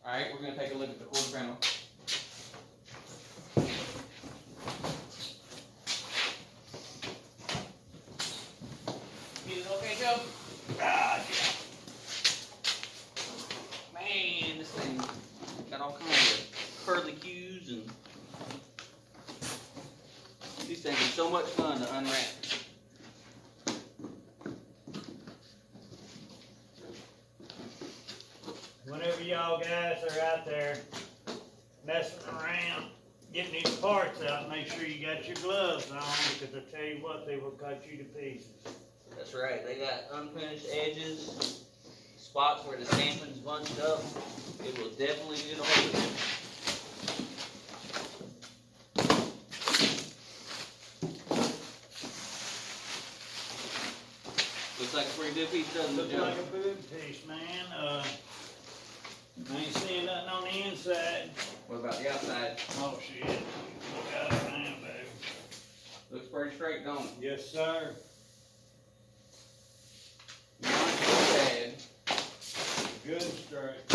Alright, we're going to take a look at the quarter panel. Is it okay, Joe? Ah, yeah. Man, this thing got all kinds of curly cues, and these things are so much fun to unwrap. Whenever y'all guys are out there messing around, getting these parts out, make sure you got your gloves on, because I tell you what, they will cut you to pieces. That's right, they got unfinished edges, spots where the stamping's bunched up. It will definitely get a hold of you. Looks like a pretty good piece, doesn't it, Looks Joe? like a good piece, man. I ain't seeing nothing on the inside. What about the outside? Oh shit. Look out now, baby. Looks pretty straight, don't it? Yes, sir. Not too bad. Good and straight.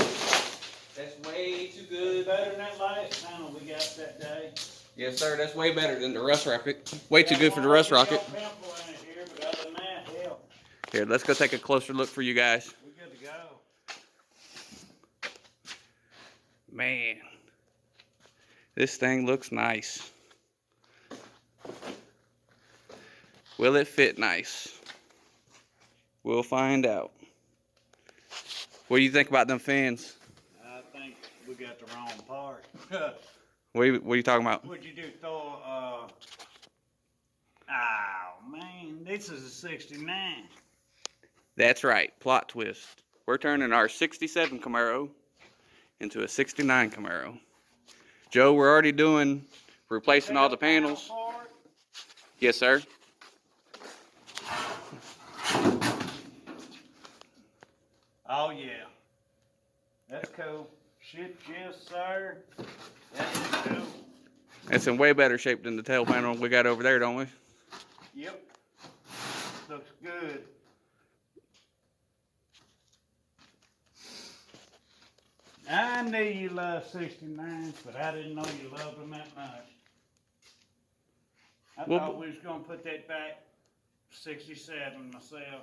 That's way too good. Better than that last panel we got that day. Yes, sir. That's way better than the rust rocket. Way too good for the rust rocket. Pimple in it here, but other than that, hell, Here, let's go take a closer look for you guys. we good to go. Man, this thing looks nice. Will it fit nice? We'll find out. What do you think about them fins? I think we got the wrong part. What are you talking about? What'd you do? Throw oh man, this is a 69. That's right, plot twist. We're turning our 67 Camaro into a 69 Camaro. Joe, we're already replacing all the panels. Yes, sir. Oh yeah, that's cool. Shit, yes, sir. That's cool. It's in way better shape than the tail panel we got over there, don't we? Yep. Looks good. I knew you loved 69s, but I didn't know you loved them that much. I thought we was gonna put that back 67 myself.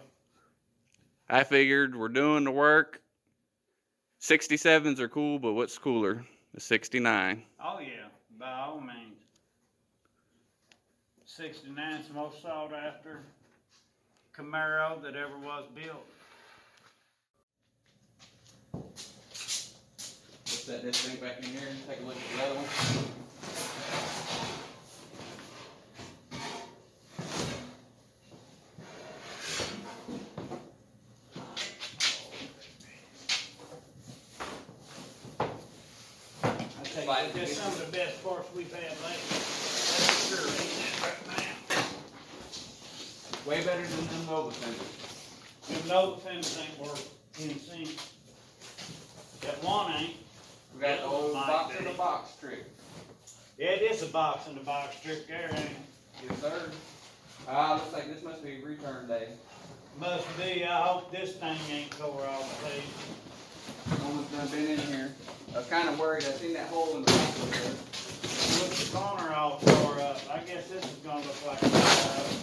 I figured we're doing the work. 67s are cool, but what's cooler? The 69. Oh yeah, by all means. 69's the most sought after Camaro that ever was built. Let's set this thing back in here and take a look at the other one. That's some of the best parts we've had lately. That's for sure. Ain't that right now? Way better than them Nova fenders. Them Nova fenders ain't worth any cent. That one ain't. We got the old box in the box trick. Yeah, it is a box in the box trick there, ain't it? Yes, sir. Looks like this must be return day. Must be. I hope this thing ain't tore off, please. No one's done been in here. I was kind of worried. I seen that hole in the box over there. Look, the corner all tore up. I guess this is gonna look like a blowout.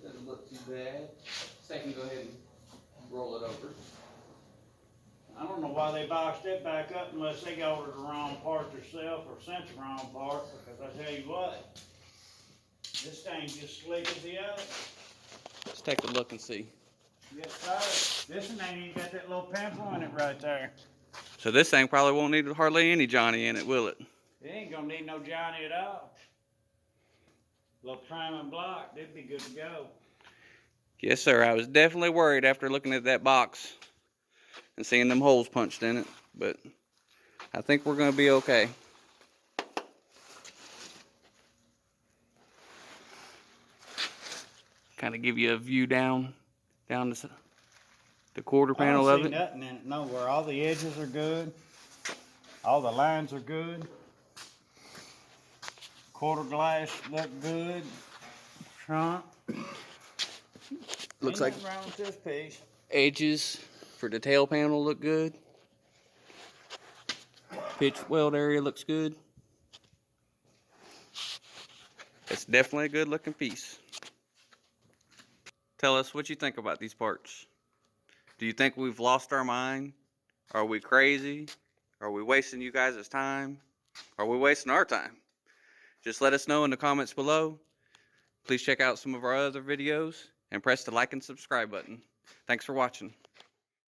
Doesn't look too bad. So I can go ahead and roll it over. I don't know why they boxed it back up unless they ordered the wrong part themselves or sent the wrong part, because I tell you what, this thing's just slick as the other. Let's take a look and see. Yes, sir. This one ain't even got that little pimple in it right there. So this thing probably won't need hardly any Johnny in it, will it? It ain't gonna need no Johnny at all. Little prime and block, they'd be good to go. Yes, sir. I was definitely worried after looking at that box and seeing them holes punched in it, but I think we're going to be okay. Kind of give you a view down the quarter I panel don't of see it. nothing in it nowhere. All the edges are good. All the lines are good. Quarter glass look good. Front. Looks Ain't like nothing wrong with this piece. edges for the tail panel look good. Pitch weld area looks good. It's definitely a good looking piece. Tell us what you think about these parts. Do you think we've lost our mind? Are we crazy? Are we wasting you guys' time? Are we wasting our time? Just let us know in the comments below. Please check out some of our other videos and press the like and subscribe button. Thanks for watching.